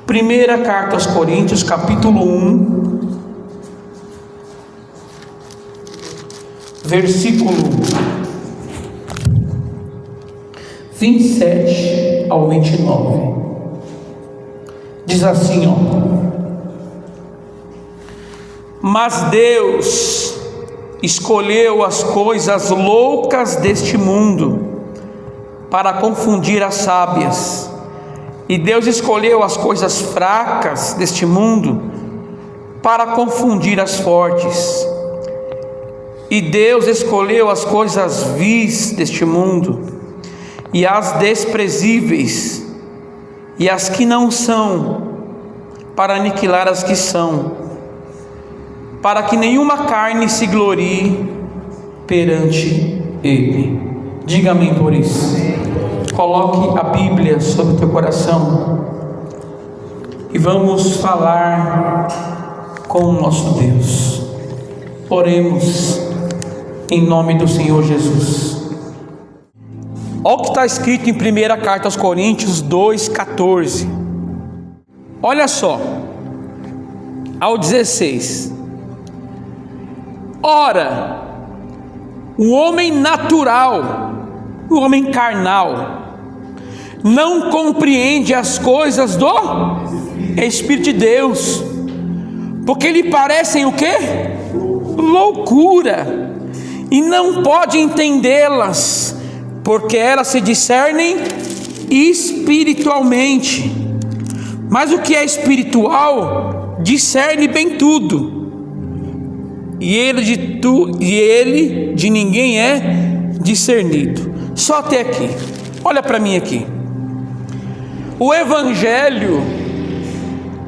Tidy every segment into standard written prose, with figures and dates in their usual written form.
Primeira carta aos Coríntios, capítulo 1, versículo 27 ao 29. Diz assim, mas Deus escolheu as coisas loucas deste mundo para confundir as sábias, e Deus escolheu as coisas fracas deste mundo para confundir as fortes, e Deus escolheu as coisas vis deste mundo e as desprezíveis e as que não são, para aniquilar as que são, para que nenhuma carne se glorie perante Ele. Diga amém por isso. Coloque a Bíblia sobre o teu coração e vamos falar com o nosso Deus. Oremos em nome do Senhor Jesus. Olha o que está escrito em 1 carta aos Coríntios 2,14. Olha só, ao 16. Ora, o homem natural, o homem carnal, não compreende as coisas do Espírito de Deus, porque lhe parecem o quê? Loucura, e não pode entendê-las, porque elas se discernem espiritualmente. Mas o que é espiritual discerne bem tudo, e ele de ninguém é discernido. Só até aqui. Olha para mim aqui. O Evangelho,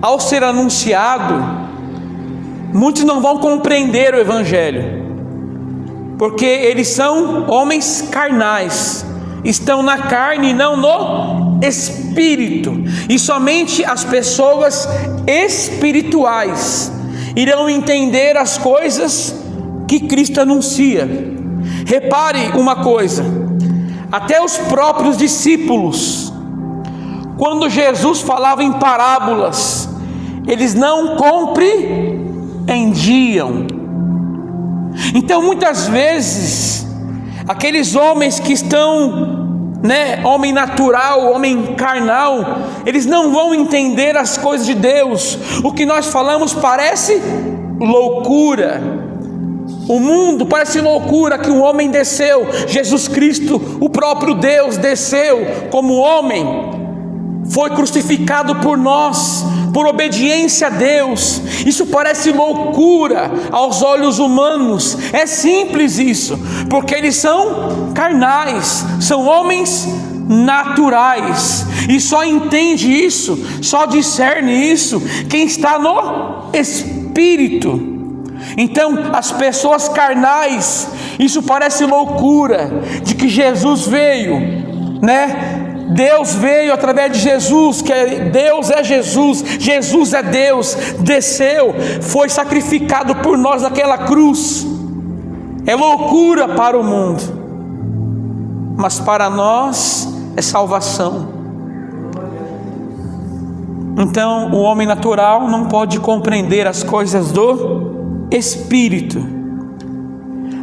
ao ser anunciado, muitos não vão compreender o Evangelho, porque eles são homens carnais, estão na carne e não no Espírito, e somente as pessoas espirituais irão entender as coisas que Cristo anuncia. Repare uma coisa, até os próprios discípulos, quando Jesus falava em parábolas, eles não compreendiam. Então muitas vezes aqueles homens que estão, homem natural, homem carnal, eles não vão entender as coisas de Deus. O que nós falamos parece loucura. O mundo parece loucura que o homem desceu, Jesus Cristo, o próprio Deus, desceu como homem, foi crucificado por nós, por obediência a Deus. Isso parece loucura aos olhos humanos. É simples isso, porque eles são carnais, são homens naturais, e só entende isso, só discerne isso quem está no Espírito. Então as pessoas carnais, isso parece loucura, de que Jesus veio, Deus veio através de Jesus, que Deus é Jesus, Jesus é Deus, desceu, foi sacrificado por nós naquela cruz. É loucura para o mundo, mas para nós é salvação. Então o homem natural não pode compreender as coisas do Espírito.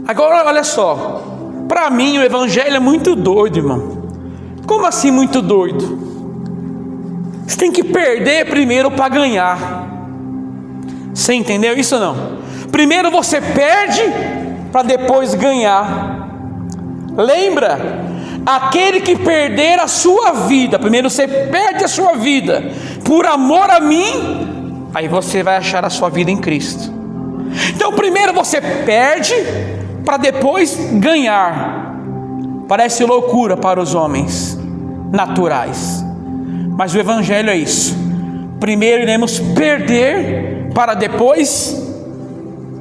Agora olha só, para mim o Evangelho é muito doido, irmão. Como assim muito doido? Você tem que perder primeiro para ganhar. Você entendeu isso ou não? Primeiro você perde para depois ganhar. Lembra? Aquele que perder a sua vida, primeiro você perde a sua vida por amor a mim, aí você vai achar a sua vida em Cristo. Então primeiro você perde para depois ganhar. Parece loucura para os homens naturais, mas o Evangelho é isso. Primeiro iremos perder para depois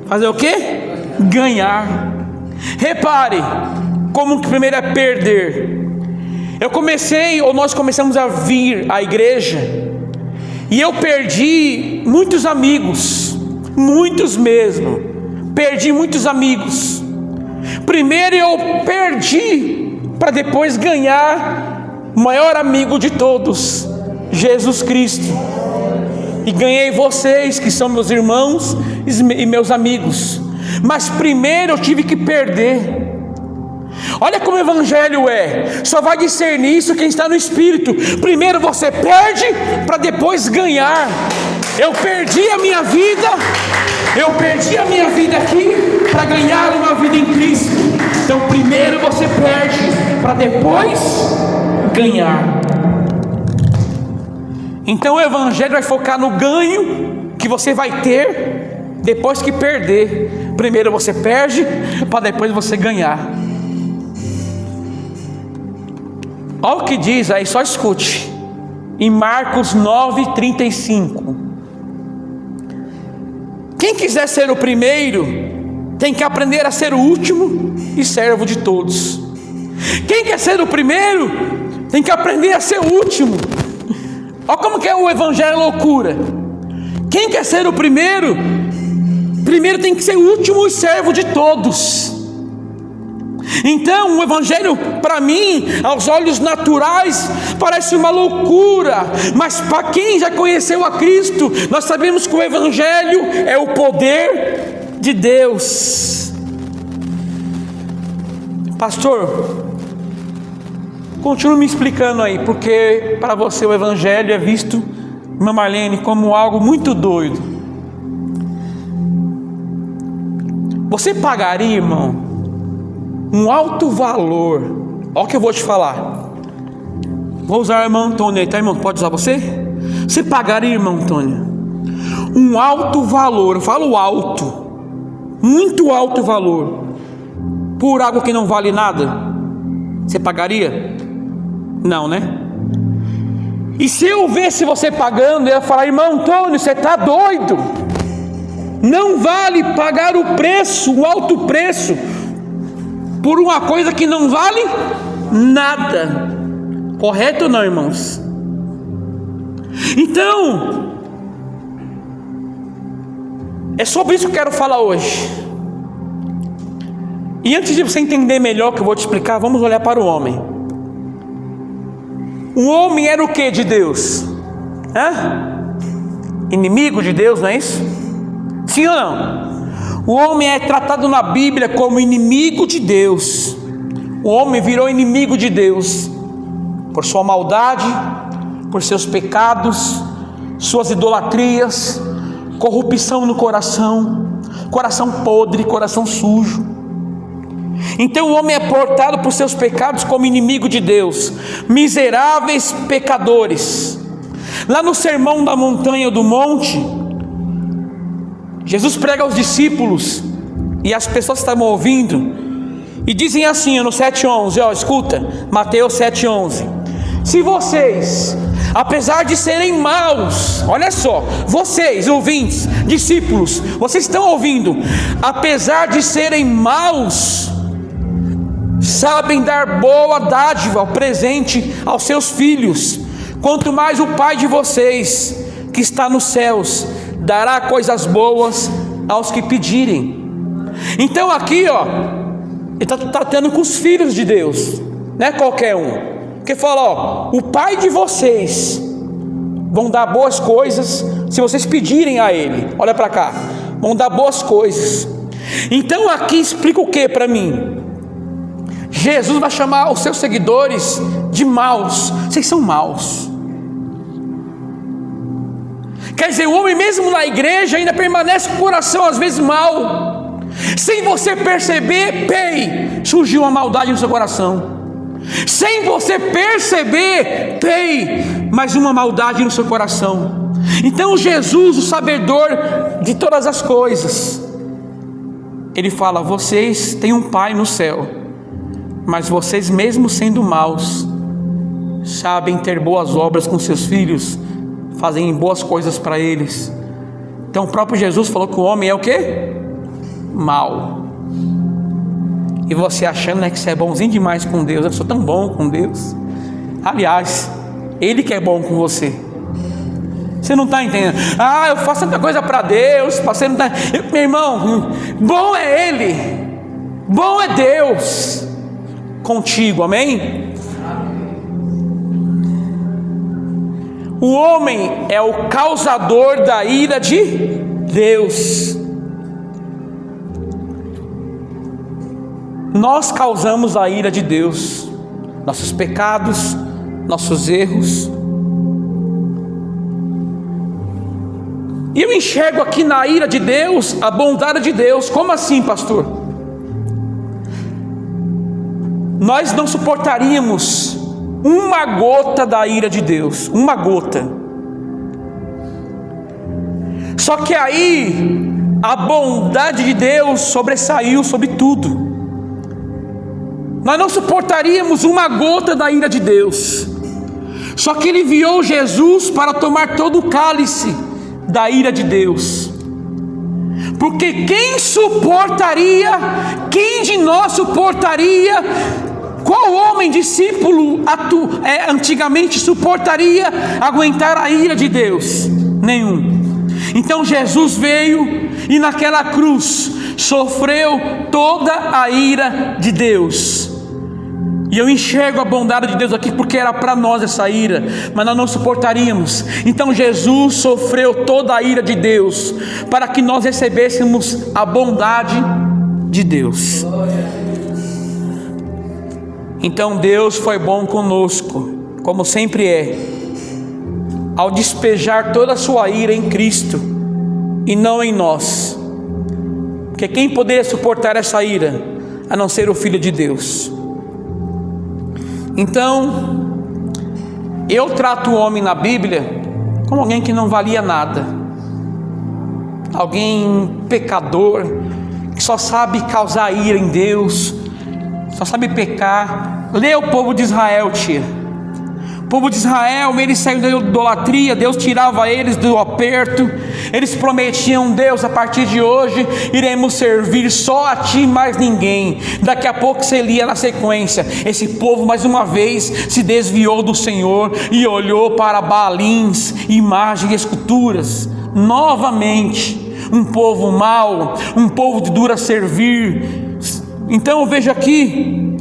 fazer o quê? Ganhar. Repare como que primeiro é perder. Nós começamos a vir à igreja, e eu perdi muitos amigos, muitos mesmo. Perdi muitos amigos. Primeiro eu perdi para depois ganhar o maior amigo de todos, Jesus Cristo. e ganhei vocês, que são meus irmãos e meus amigos. Mas primeiro eu tive que perder. Olha como o evangelho só vai discernir isso quem está no Espírito. Primeiro você perde, para depois ganhar. Eu perdi a minha vida aqui, para ganhar uma vida em Cristo. Então primeiro você perde, para depois ganhar. Então o evangelho vai focar no ganho que você vai ter depois que perder. Primeiro você perde, para depois você ganhar. Olha o que diz aí, só escute. Em Marcos 9:35. Quem quiser ser o primeiro, tem que aprender a ser o último e servo de todos. Quem quer ser o primeiro, tem que aprender a ser o último. Olha como que é o evangelho loucura. Quem quer ser o primeiro tem que ser o último e servo de todos. Então o evangelho, para mim, aos olhos naturais, parece uma loucura, mas para quem já conheceu a Cristo, nós sabemos que o evangelho é o poder de Deus. Pastor, continue me explicando aí, porque para você o evangelho é visto, irmã Marlene, como algo muito doido. Você pagaria, irmão, um alto valor? Olha o que eu vou te falar. Vou usar o irmão Antônio aí, tá, irmão? Pode usar você? Você pagaria, irmão Antônio, um alto valor, eu falo alto, muito alto valor, por algo que não vale nada? Você pagaria? Não, né? E se eu visse você pagando, eu ia falar: irmão Antônio, você está doido? Não vale pagar o preço, o alto preço, por uma coisa que não vale nada. Correto ou não, irmãos? Então, é sobre isso que eu quero falar hoje. E antes de você entender melhor o que eu vou te explicar, vamos olhar para o homem. O homem era o que de Deus? Inimigo de Deus, não é isso? Sim ou não? O homem é tratado na Bíblia como inimigo de Deus. O homem virou inimigo de Deus por sua maldade, por seus pecados, suas idolatrias, corrupção no coração, coração podre, coração sujo. Então o homem é portado por seus pecados como inimigo de Deus, miseráveis pecadores. Lá no sermão da montanha do monte, Jesus prega aos discípulos, e as pessoas estavam ouvindo, e dizem assim no 7:11, escuta, Mateus 7:11: se vocês, apesar de serem maus, olha só, vocês ouvintes, discípulos, vocês estão ouvindo, apesar de serem maus, sabem dar boa dádiva, presente aos seus filhos, quanto mais o Pai de vocês, que está nos céus, dará coisas boas aos que pedirem. Então aqui, ele está tratando com os filhos de Deus, não é qualquer um. Porque fala, o Pai de vocês vão dar boas coisas se vocês pedirem a Ele. Olha para cá, vão dar boas coisas. Então aqui explica o que para mim? Jesus vai chamar os seus seguidores de maus. Vocês são maus. Quer dizer, o homem mesmo na igreja ainda permanece com o coração às vezes mau. Sem você perceber, surgiu uma maldade no seu coração. Sem você perceber, mais uma maldade no seu coração. Então Jesus, o sabedor de todas as coisas, Ele fala: vocês têm um Pai no céu, mas vocês mesmo sendo maus, sabem ter boas obras com seus filhos, fazem boas coisas para eles. Então o próprio Jesus falou que o homem é o quê? Mau. E você achando que você é bonzinho demais com Deus, eu sou tão bom com Deus. Aliás, Ele que é bom com você. Você não está entendendo? Eu faço tanta coisa para Deus, você não tá... Meu irmão, bom é Ele, bom é Deus contigo, amém? O homem é o causador da ira de Deus. Nós causamos a ira de Deus, nossos pecados, nossos erros. E eu enxergo aqui na ira de Deus a bondade de Deus. Como assim, pastor? Nós não suportaríamos uma gota da ira de Deus, uma gota. Só que aí a bondade de Deus sobressaiu sobre tudo. Nós não suportaríamos uma gota da ira de Deus. Só que Ele enviou Jesus para tomar todo o cálice da ira de Deus. Porque quem de nós suportaria? Qual homem discípulo antigamente suportaria aguentar a ira de Deus? Nenhum. Então Jesus veio e naquela cruz sofreu toda a ira de Deus. E eu enxergo a bondade de Deus aqui, porque era para nós essa ira, mas nós não suportaríamos. Então Jesus sofreu toda a ira de Deus, para que nós recebêssemos a bondade de Deus. Então Deus foi bom conosco, como sempre é, ao despejar toda a sua ira em Cristo, e não em nós. Porque quem poderia suportar essa ira, a não ser o Filho de Deus? Então, eu trato o homem na Bíblia como alguém que não valia nada, alguém pecador, que só sabe causar ira em Deus, só sabe pecar. Lê o povo de Israel, tia. O povo de Israel, eles saíram da idolatria, Deus tirava eles do aperto. Eles prometiam: Deus, a partir de hoje iremos servir só a Ti, mais ninguém. Daqui a pouco você lia na sequência: esse povo mais uma vez se desviou do Senhor e olhou para Baalins, imagens e esculturas. Novamente, um povo mau, um povo de dura servir. Então eu vejo aqui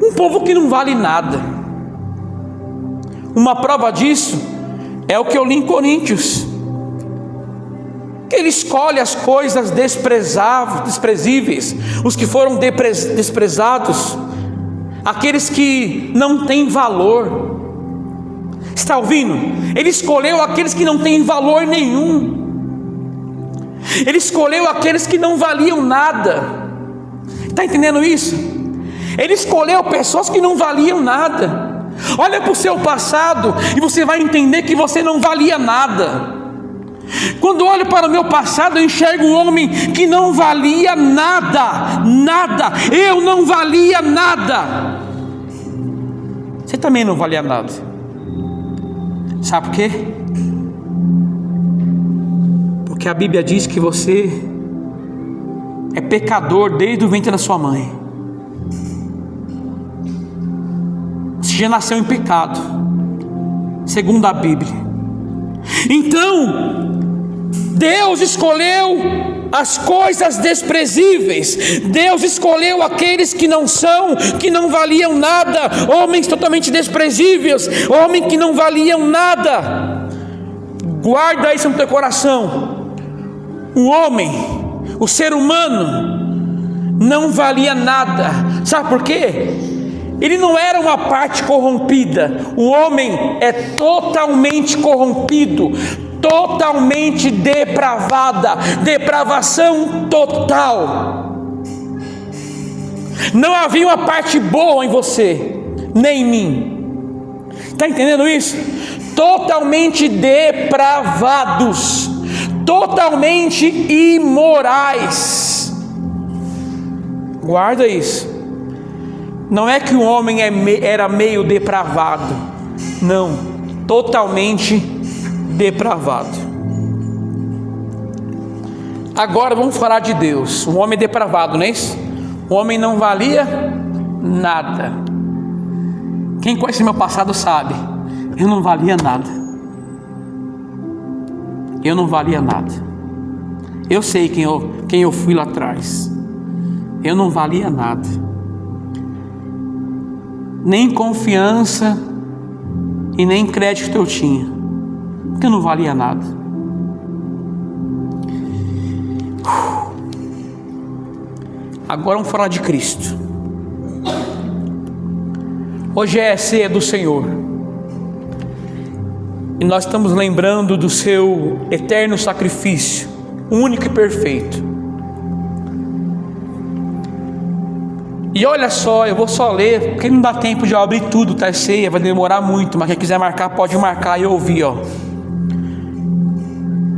um povo que não vale nada. Uma prova disso é o que eu li em Coríntios, que ele escolhe as coisas desprezíveis, os que foram desprezados, aqueles que não têm valor. Está ouvindo? Ele escolheu aqueles que não têm valor nenhum. Ele escolheu aqueles que não valiam nada. Está entendendo isso? Ele escolheu pessoas que não valiam nada. Olha para o seu passado e você vai entender que você não valia nada. Quando olho para o meu passado, eu enxergo um homem que não valia nada. Nada. Eu não valia nada. Você também não valia nada. Sabe por quê? Porque a Bíblia diz que você é pecador desde o ventre da sua mãe. Você já nasceu em pecado, segundo a Bíblia. Então Deus escolheu as coisas desprezíveis. Deus escolheu aqueles que não são, que não valiam nada, homens totalmente desprezíveis, homens que não valiam nada. Guarda isso no teu coração. O homem, o ser humano, não valia nada. Sabe por quê? Ele não era uma parte corrompida. O homem é totalmente corrompido, totalmente depravada, depravação total. Não havia uma parte boa em você, nem em mim. Está entendendo isso? Totalmente depravados, totalmente imorais. Guarda isso. Não é que o homem era meio depravado, não, totalmente depravado. Agora vamos falar de Deus. O homem é depravado, não é isso? O homem não valia nada. Quem conhece meu passado sabe, eu não valia nada. Eu não valia nada. Eu sei quem eu fui lá atrás. Eu não valia nada. Nem confiança e nem crédito eu tinha, porque eu não valia nada. Agora vamos falar de Cristo. Hoje é a ceia do Senhor, e nós estamos lembrando do seu eterno sacrifício, único e perfeito. E olha só, eu vou só ler, porque não dá tempo de eu abrir tudo, tá? Ceia, vai demorar muito, mas quem quiser marcar, pode marcar e ouvir, ó.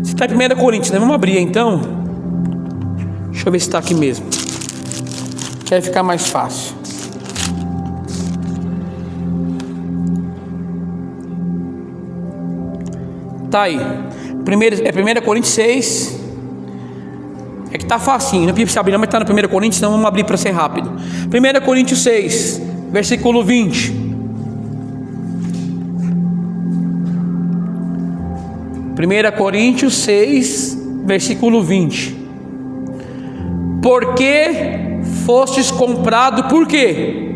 Se está em 1 Coríntios, né? Vamos abrir então. Deixa eu ver se está aqui mesmo, que vai ficar mais fácil. Tá aí. É 1 Coríntios 6. É que tá facinho, não precisa abrir não, mas tá no 1 Coríntios, então vamos abrir para ser rápido. 1 Coríntios 6, versículo 20. 1 Coríntios 6, versículo 20. Porque fostes comprado por quê?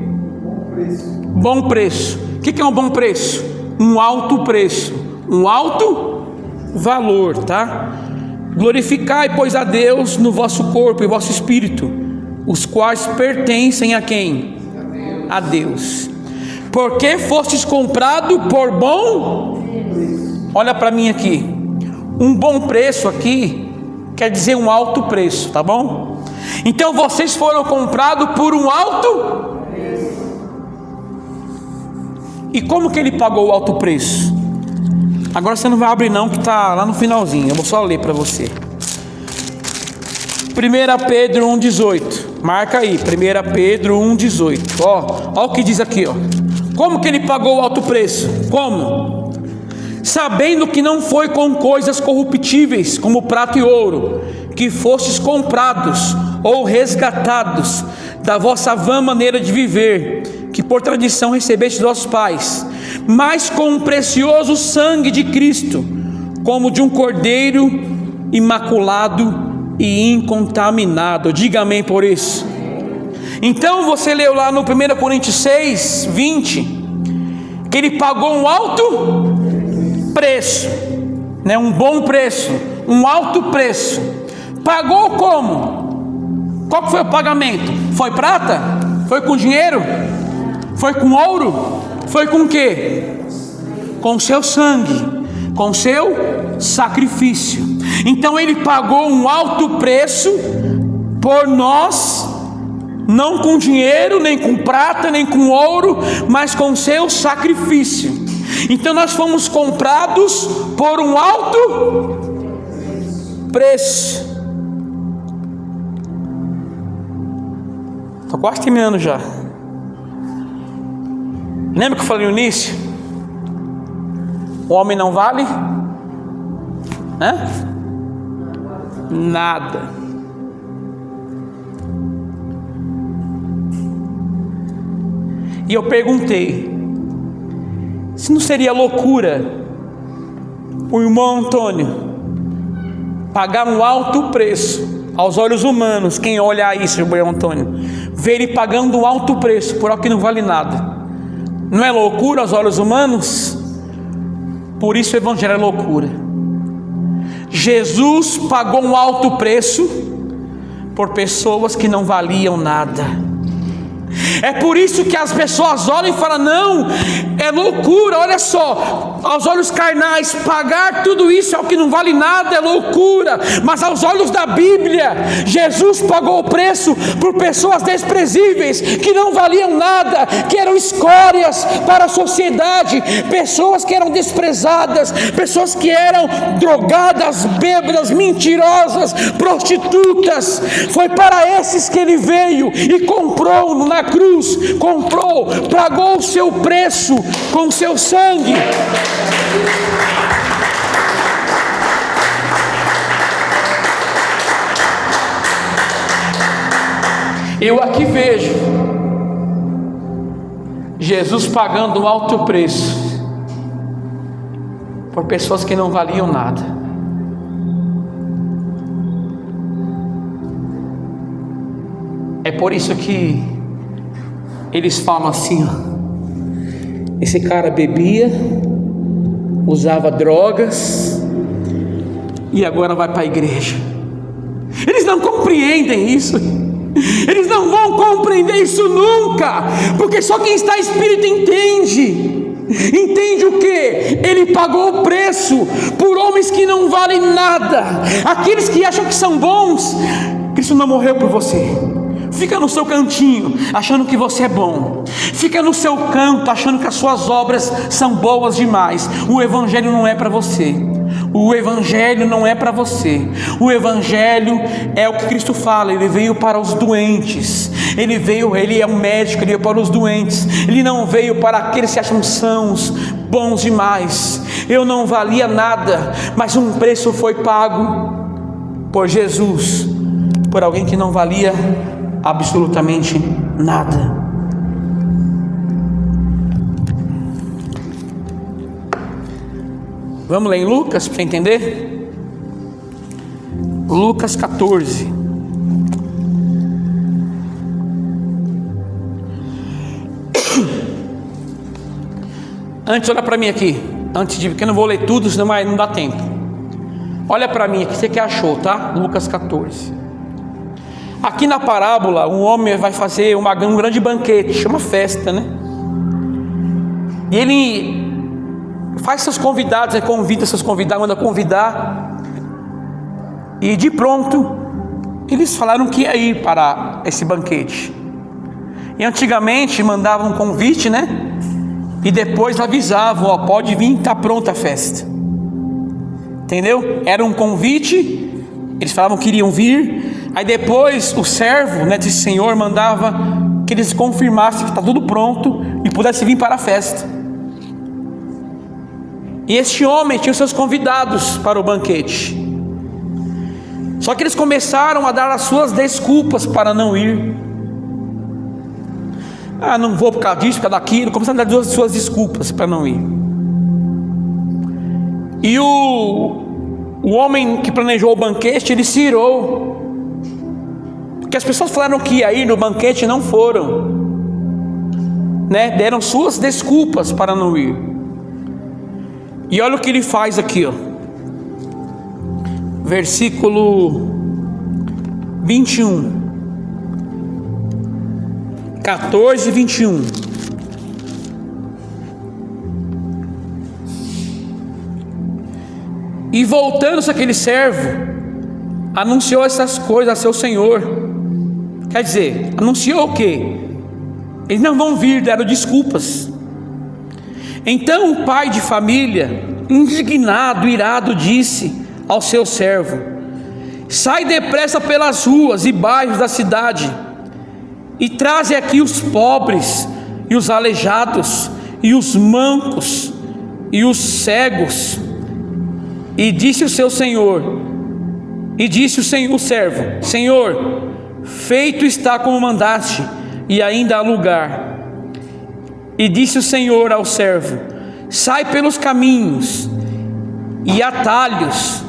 Bom preço. O que é um bom preço? Um alto preço, um alto valor, tá? Glorificai, pois, a Deus no vosso corpo e vosso espírito, os quais pertencem a quem? A Deus. Porque fostes comprado por bom? Olha para mim aqui. Um bom preço aqui quer dizer um alto preço, tá bom? Então vocês foram comprados por um alto? E como que ele pagou o alto preço? Agora você não vai abrir não, que está lá no finalzinho. Eu vou só ler para você. 1 Pedro 1,18. Marca aí, 1 Pedro 1,18. Ó o que diz aqui, ó. Como que ele pagou o alto preço? Como? Sabendo que não foi com coisas corruptíveis, como prata e ouro, que fostes comprados ou resgatados da vossa vã maneira de viver, que por tradição recebeste dos vossos pais, mas com o precioso sangue de Cristo, como de um cordeiro imaculado e incontaminado. Diga amém por isso. Então você leu lá no 1 Coríntios 6, 20, que ele pagou um alto preço, né? Um bom preço, um alto preço. Pagou como? Qual foi o pagamento? Foi prata? Foi com dinheiro? Foi com ouro? Foi com o quê? Com seu sangue, com seu sacrifício. Então ele pagou um alto preço por nós, não com dinheiro, nem com prata, nem com ouro, mas com seu sacrifício. Então nós fomos comprados por um alto preço. Estou quase terminando já. Lembra que eu falei no início? O homem não vale? Nada. E eu perguntei, se não seria loucura o irmão Antônio pagar um alto preço aos olhos humanos? Quem olhar isso, o irmão Antônio, ver ele pagando um alto preço por algo que não vale nada. Não é loucura aos olhos humanos? Por isso o evangelho é loucura. Jesus pagou um alto preço por pessoas que não valiam nada. É por isso que as pessoas olham e falam: não, é loucura, olha só, aos olhos carnais, pagar tudo isso é o que não vale nada, é loucura. Mas aos olhos da Bíblia, Jesus pagou o preço por pessoas desprezíveis, que não valiam nada, que eram escórias para a sociedade, pessoas que eram desprezadas, pessoas que eram drogadas, bêbadas, mentirosas, prostitutas. Foi para esses que ele veio e comprou na cruz, comprou, pagou o seu preço com o seu sangue. Eu aqui vejo Jesus pagando um alto preço por pessoas que não valiam nada. É por isso que eles falam assim: ó, esse cara bebia, usava drogas e agora vai para a igreja. Eles não compreendem isso. Eles não vão compreender isso nunca, porque só quem está em espírito entende. Entende o que? Ele pagou o preço por homens que não valem nada. Aqueles que acham que são bons, Cristo não morreu por você. Fica no seu cantinho, achando que você é bom. Fica no seu canto, achando que as suas obras são boas demais. O Evangelho não é para você. O Evangelho não é para você. O Evangelho é o que Cristo fala. Ele veio para os doentes. Ele é um médico, ele veio para os doentes. Ele não veio para aqueles que acham sãos, bons demais. Eu não valia nada, mas um preço foi pago por Jesus, por alguém que não valia absolutamente nada. Vamos ler em Lucas para entender? Lucas 14. Antes, olha para mim aqui. Porque eu não vou ler tudo, senão não dá tempo. Olha para mim aqui, você que achou, tá? Lucas 14. Aqui na parábola, um homem vai fazer um grande banquete, chama festa, né? E ele faz seus convidados, convida seus convidados, manda convidar. E de pronto, eles falaram que ia ir para esse banquete. E antigamente mandavam um convite, né? E depois avisavam, ó, pode vir, está pronta a festa. Entendeu? Era um convite, eles falavam que iriam vir. Aí depois o servo, né, desse senhor mandava que eles confirmassem que está tudo pronto e pudesse vir para a festa. E este homem tinha os seus convidados para o banquete. Só que eles começaram a dar as suas desculpas para não ir. Ah, não vou por causa disso, por causa daquilo. Começaram a dar as suas desculpas para não ir. E o homem que planejou o banquete, ele se irou, porque as pessoas falaram que ia ir no banquete e não foram, né? Deram suas desculpas para não ir. E olha o que ele faz aqui, ó. Versículo 21. 14 e 21. E voltando-se aquele servo, anunciou essas coisas a seu senhor. Quer dizer, anunciou o quê? Eles não vão vir, deram desculpas. Então o pai de família, indignado, irado, disse ao seu servo: sai depressa pelas ruas e bairros da cidade, e traze aqui os pobres, e os aleijados, e os mancos, e os cegos. E disse o seu senhor, o servo: Senhor, feito está como mandaste, e ainda há lugar. E disse o Senhor ao servo: sai pelos caminhos e atalhos,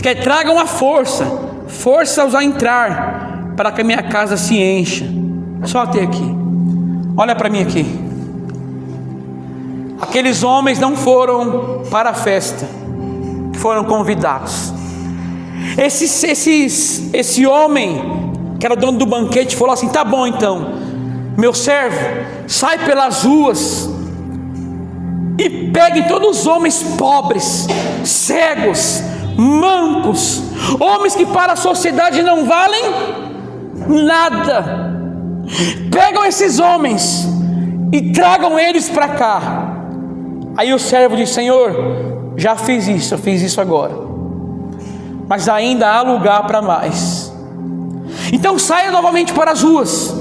que tragam a força-os a entrar, para que a minha casa se encha. Só até aqui. Olha para mim aqui. Aqueles homens não foram para a festa, foram convidados. Esse homem que era o dono do banquete falou assim: tá bom então, meu servo, sai pelas ruas e pegue todos os homens pobres, cegos, mancos, homens que para a sociedade não valem nada. Pegam esses homens e tragam eles para cá. Aí o servo disse: Senhor, já fiz isso, eu fiz isso agora, mas ainda há lugar para mais. Então saia novamente para as ruas,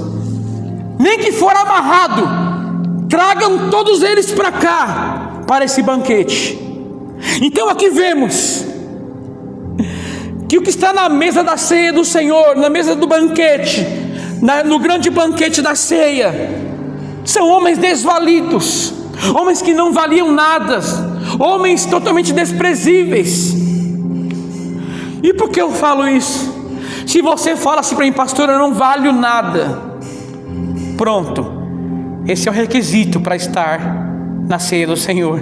nem que for amarrado, tragam todos eles para cá, para esse banquete. Então aqui vemos que o que está na mesa da ceia do Senhor, na mesa do banquete, no grande banquete da ceia, são homens desvalidos, homens que não valiam nada, homens totalmente desprezíveis. E por que eu falo isso? Se você fala assim para mim: pastor, eu não valho nada, pronto, esse é o requisito para estar na ceia do Senhor.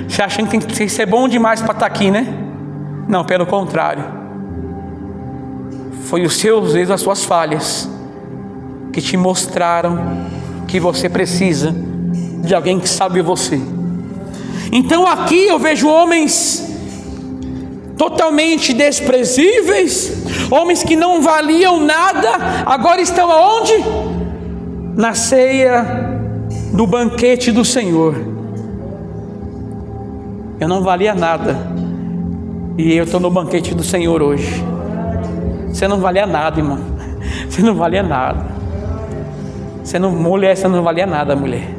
Você achando que tem que ser bom demais para estar aqui, né? Não, pelo contrário. Foi os seus erros, as suas falhas que te mostraram que você precisa de alguém que sabe você. Então aqui eu vejo homens totalmente desprezíveis, homens que não valiam nada, agora estão aonde? Na ceia do banquete do Senhor. Eu não valia nada, e eu estou no banquete do Senhor hoje. Você não valia nada, irmão. Você não valia nada. Mulher, você não valia nada, mulher.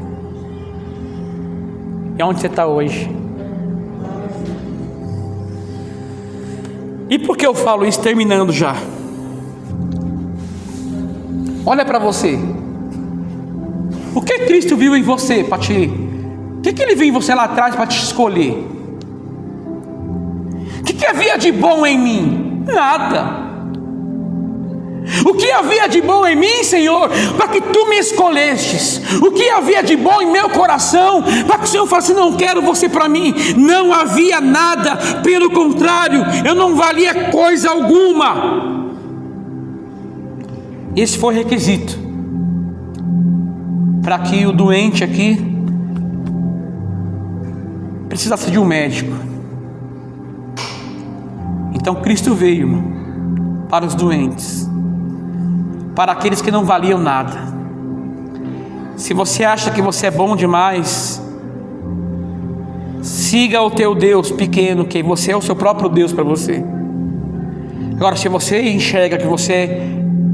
E onde você está hoje? E por que eu falo isso, terminando já? Olha para você. O que Cristo viu em você para te... O que Ele viu em você lá atrás para te escolher? O que havia de bom em mim? Nada. O que havia de bom em mim, Senhor, para que Tu me escolhestes? O que havia de bom em meu coração, para que o Senhor falasse, não quero você para mim? Não havia nada, pelo contrário, eu não valia coisa alguma. Esse foi o requisito para que o doente aqui precisasse de um médico. Então Cristo veio, irmão, para os doentes, para aqueles que não valiam nada. Se você acha que você é bom demais, siga o teu Deus pequeno, que você é o seu próprio Deus para você. Agora, se você enxerga que você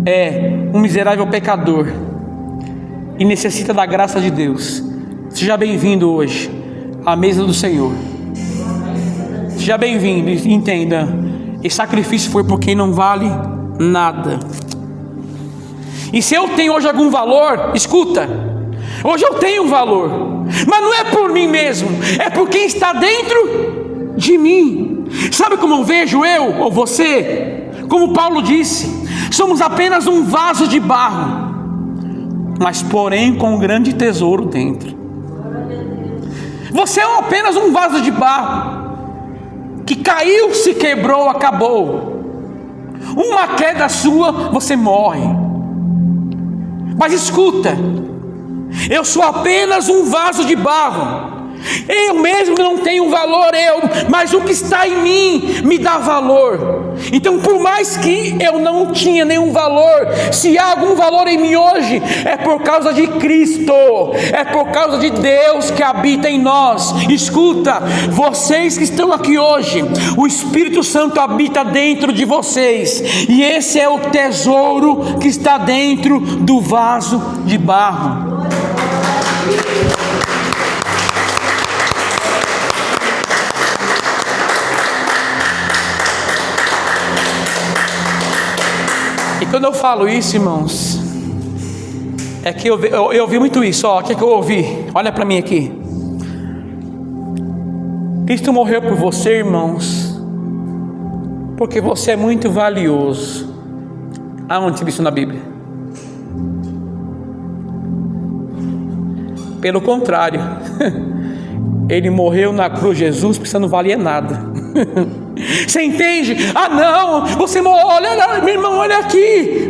é um miserável pecador e necessita da graça de Deus, seja bem-vindo hoje à mesa do Senhor. Seja bem-vindo e entenda, esse sacrifício foi por quem não vale nada. E se eu tenho hoje algum valor, escuta, hoje eu tenho um valor, mas não é por mim mesmo, é por quem está dentro de mim. Sabe como eu vejo eu ou você? Como Paulo disse, somos apenas um vaso de barro, mas porém com um grande tesouro dentro. Você é apenas um vaso de barro que caiu, se quebrou, acabou. Uma queda sua, você morre. Mas escuta, eu sou apenas um vaso de barro. Eu mesmo não tenho valor, mas o que está em mim me dá valor. Então, por mais que eu não tinha nenhum valor, se há algum valor em mim hoje, é por causa de Cristo, é por causa de Deus que habita em nós. Escuta, vocês que estão aqui hoje, o Espírito Santo habita dentro de vocês, e esse é o tesouro que está dentro do vaso de barro. E quando eu falo isso, irmãos, é que eu ouvi muito isso. O que eu ouvi? Olha para mim aqui. Cristo morreu por você, irmãos, porque você é muito valioso. Aonde se viu isso na Bíblia? Pelo contrário, Ele morreu na cruz, Jesus, porque você não valia nada. Você entende? Ah não, você olha, meu irmão, olha aqui,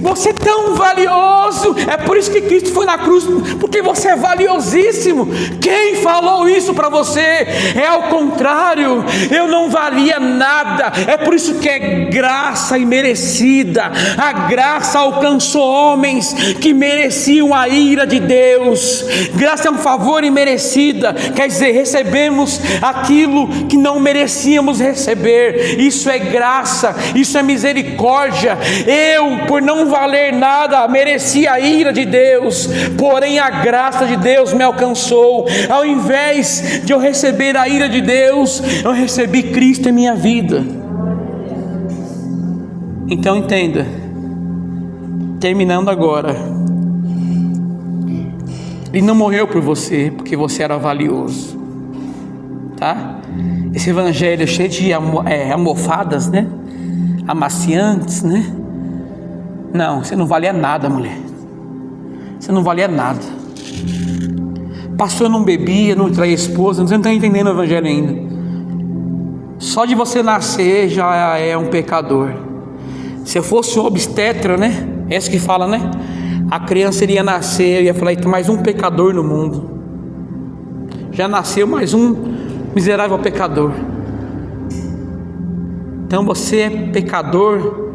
você é tão valioso. É por isso que Cristo foi na cruz, porque você é valiosíssimo. Quem falou isso para você? É ao contrário, eu não valia nada. É por isso que é graça imerecida. A graça alcançou homens que mereciam a ira de Deus. Graça é um favor imerecida, quer dizer, recebemos aquilo que não merecíamos receber. Isso é graça, isso é misericórdia. Eu, por não valer nada, merecia a ira de Deus, porém a graça de Deus me alcançou. Ao invés de eu receber a ira de Deus, eu recebi Cristo em minha vida. Então entenda, terminando agora, Ele não morreu por você porque você era valioso, tá? Esse evangelho é cheio de almofadas, né? Amaciantes, né? Não, você não valia nada, mulher. Você não valia nada. Pastor, eu não bebia, não traía a esposa. Você não está entendendo o evangelho ainda. Só de você nascer já é um pecador. Se eu fosse um obstetra, né? Essa que fala, né? A criança iria nascer, eu ia falar, tem mais um pecador no mundo. Já nasceu mais um miserável pecador. Então você é pecador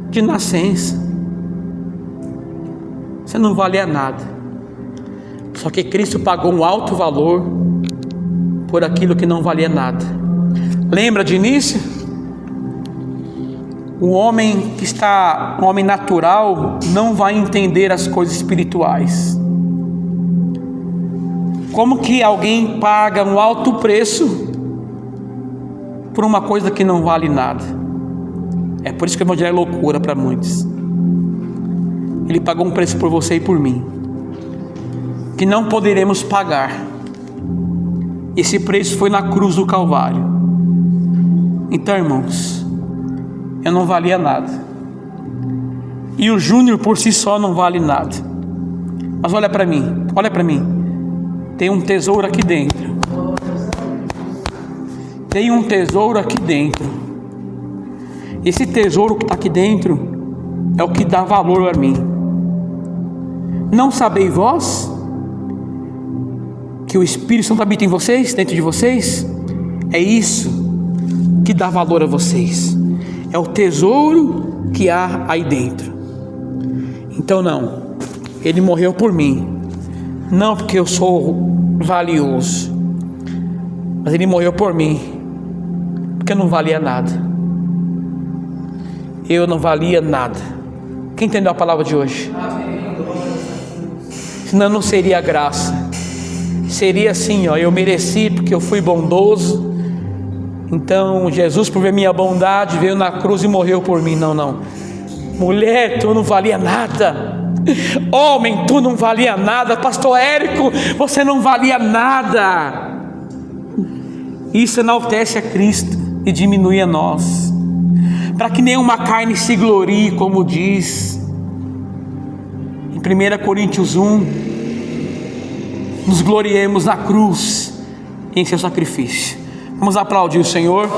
de nascença. Você não valia nada. Só que Cristo pagou um alto valor por aquilo que não valia nada. Lembra de início? O homem um homem natural não vai entender as coisas espirituais. Como que alguém paga um alto preço por uma coisa que não vale nada? É por isso que o evangelho é loucura para muitos. Ele pagou um preço por você e por mim, que não poderemos pagar. Esse preço foi na cruz do Calvário. Então, irmãos, eu não valia nada, e o Júnior por si só não vale nada. Mas olha para mim, tem um tesouro aqui dentro. Tem um tesouro aqui dentro. Esse tesouro que está aqui dentro é o que dá valor a mim. Não sabeis vós que o Espírito Santo habita em vocês, dentro de vocês? É isso que dá valor a vocês. É o tesouro que há aí dentro. Então não, Ele morreu por mim, não porque eu sou valioso, mas Ele morreu por mim, porque eu não valia nada. Eu não valia nada. Quem entendeu a palavra de hoje? Senão não seria graça. Seria assim, eu mereci porque eu fui bondoso. Então Jesus, por ver minha bondade, veio na cruz e morreu por mim. Não. Mulher, tu não valia nada. Homem, tu não valia nada. Pastor Érico, você não valia nada. Isso enaltece a Cristo e diminui a nós, para que nenhuma carne se glorie, como diz em 1 Coríntios 1. Nos gloriemos na cruz e em seu sacrifício. Vamos aplaudir o Senhor.